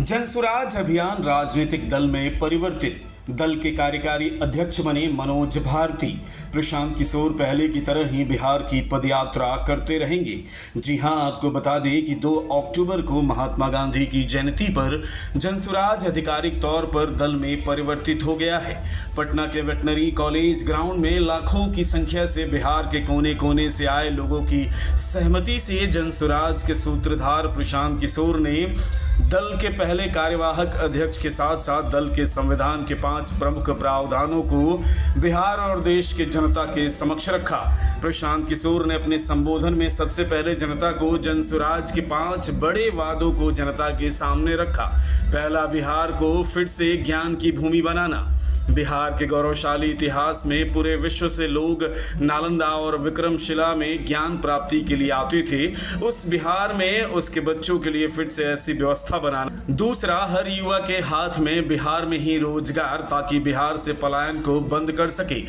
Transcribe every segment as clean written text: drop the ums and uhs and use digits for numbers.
जनसुराज अभियान राजनीतिक दल में परिवर्तित। दल के कार्यकारी अध्यक्ष बने मनोज भारती। प्रशांत किशोर पहले की तरह ही बिहार की पदयात्रा करते रहेंगे। जी हां, आपको बता दें कि 2 अक्टूबर को महात्मा गांधी की जयंती पर जनसुराज आधिकारिक तौर पर दल में परिवर्तित हो गया है। पटना के वेटनरी कॉलेज ग्राउंड में लाखों की संख्या से बिहार के कोने कोने से आए लोगों की सहमति से जनसुराज के सूत्रधार प्रशांत किशोर ने दल के पहले कार्यवाहक अध्यक्ष के साथ साथ दल के संविधान के 5 प्रमुख प्रावधानों को बिहार और देश के जनता के समक्ष रखा। प्रशांत किशोर ने अपने संबोधन में सबसे पहले जनता को जनसुराज के 5 बड़े वादों को जनता के सामने रखा। पहला, बिहार को फिर से ज्ञान की भूमि बनाना। बिहार के गौरवशाली इतिहास में पूरे विश्व से लोग नालंदा और विक्रमशिला में ज्ञान प्राप्ति के लिए आते थे। उस बिहार में उसके बच्चों के लिए फिर से ऐसी व्यवस्था बनाना। दूसरा, हर युवा के हाथ में बिहार में ही रोजगार, ताकि बिहार से पलायन को बंद कर सके।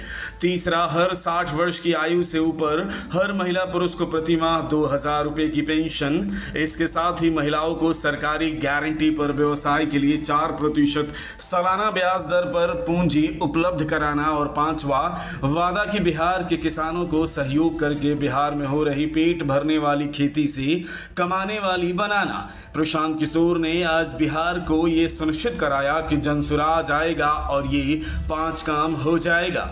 तीसरा, हर 60 वर्ष की आयु से ऊपर हर महिला पुरुष को प्रति माह 2000 रुपए की पेंशन। इसके साथ ही महिलाओं को सरकारी गारंटी पर व्यवसाय के लिए 4% सालाना ब्याज दर पर पूंजी उपलब्ध कराना। और 5वां वादा कि बिहार के किसानों को सहयोग करके बिहार में हो रही पेट भरने वाली खेती से कमाने वाली बनाना। प्रशांत किशोर ने आज बिहार को ये सुनिश्चित कराया कि जनसुराज आएगा और ये 5 काम हो जाएगा।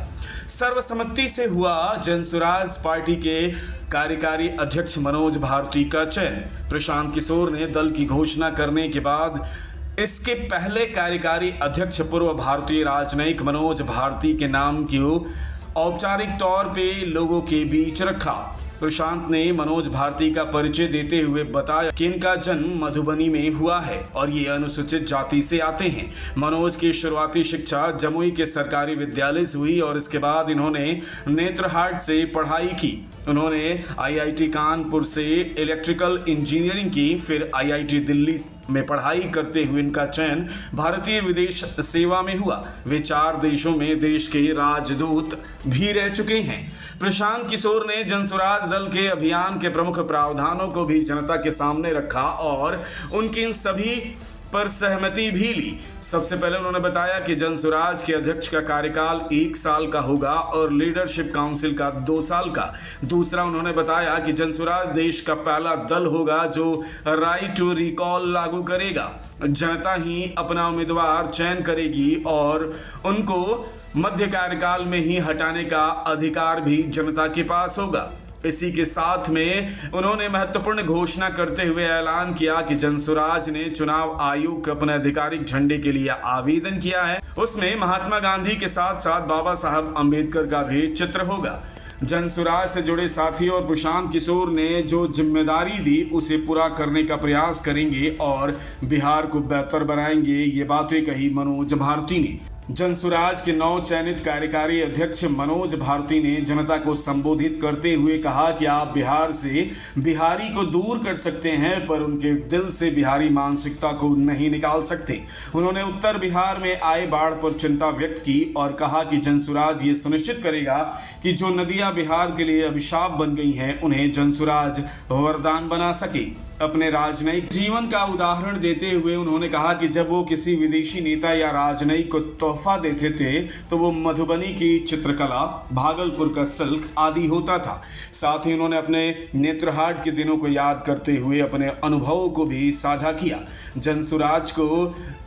सर्वसम्मति से हुआ जनसुराज पार्टी के कार्यकारी अध्यक्ष मनोज भारती का चयन। प्रशांत किशोर ने दल की घोषणा करने के बाद इसके पहले कार्यकारी अध्यक्ष पूर्व भारतीय राजनयिक मनोज भारती के नाम को औपचारिक तौर पे लोगों के बीच रखा। प्रशांत ने मनोज भारती का परिचय देते हुए बताया कि इनका जन्म मधुबनी में हुआ है और ये अनुसूचित जाति से आते हैं। मनोज की शुरुआती शिक्षा जमुई के सरकारी विद्यालय से हुई और इसके बाद इन्होंने नेत्रहाट से पढ़ाई की। उन्होंने आईआईटी कानपुर से इलेक्ट्रिकल इंजीनियरिंग की, फिर आईआईटी दिल्ली में पढ़ाई करते हुए इनका चयन भारतीय विदेश सेवा में हुआ। वे 4 देशों में देश के राजदूत भी रह चुके हैं। प्रशांत किशोर ने जनसुराज दल के अभियान के प्रमुख प्रावधानों को भी जनता के सामने रखा और उनकी इन सभी पर सहमति भी ली। सबसे पहले उन्होंने बताया कि जनसुराज के अध्यक्ष का कार्यकाल 1 साल का होगा और लीडरशिप काउंसिल का 2 साल का। दूसरा, उन्होंने बताया कि जनसुराज देश का पहला दल होगा जो राइट टू रिकॉल लागू करेगा। जनता ही अपना उम्मीदवार चयन करेगी और उनको मध्य कार्यकाल में ही हटाने का अधिकार भी जनता के पास होगा। इसी के साथ में उन्होंने महत्वपूर्ण घोषणा करते हुए ऐलान किया कि जनसुराज ने चुनाव आयोग के अपने आधिकारिक झंडे के लिए आवेदन किया है। उसमें महात्मा गांधी के साथ साथ बाबा साहब अंबेडकर का भी चित्र होगा। जनसुराज से जुड़े साथी और प्रशांत किशोर ने जो जिम्मेदारी दी उसे पूरा करने का प्रयास करेंगे और बिहार को बेहतर बनाएंगे, ये बातें कही मनोज भारती ने। जनसुराज के नव चयनित कार्यकारी अध्यक्ष मनोज भारती ने जनता को संबोधित करते हुए कहा कि आप बिहार से बिहारी को दूर कर सकते हैं, पर उनके दिल से बिहारी मानसिकता को नहीं निकाल सकते। उन्होंने उत्तर बिहार में आए बाढ़ पर चिंता व्यक्त की और कहा कि जनसुराज ये सुनिश्चित करेगा कि जो नदियां बिहार के लिए अभिशाप बन गई हैं उन्हें जनसुराज वरदान बना सके। अपने राजनयिक जीवन का उदाहरण देते हुए उन्होंने कहा कि जब वो किसी विदेशी नेता या राजनयिक को तोहफा देते थे तो वो मधुबनी की चित्रकला, भागलपुर का सिल्क आदि होता था। साथ ही उन्होंने अपने नेत्रहाट के दिनों को याद करते हुए अपने अनुभवों को भी साझा किया। जनसुराज को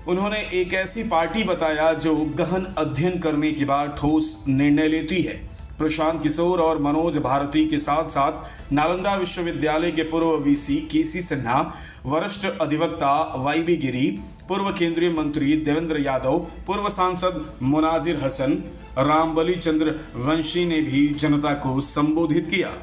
उन्होंने एक ऐसी पार्टी बताया जो गहन अध्ययन करने के बाद ठोस निर्णय लेती है। प्रशांत किशोर और मनोज भारती के साथ साथ नालंदा विश्वविद्यालय के पूर्व वीसी केसी सिन्हा, वरिष्ठ अधिवक्ता वाईबी गिरी, पूर्व केंद्रीय मंत्री देवेंद्र यादव, पूर्व सांसद मुनाजिर हसन, रामबली चंद्र वंशी ने भी जनता को संबोधित किया।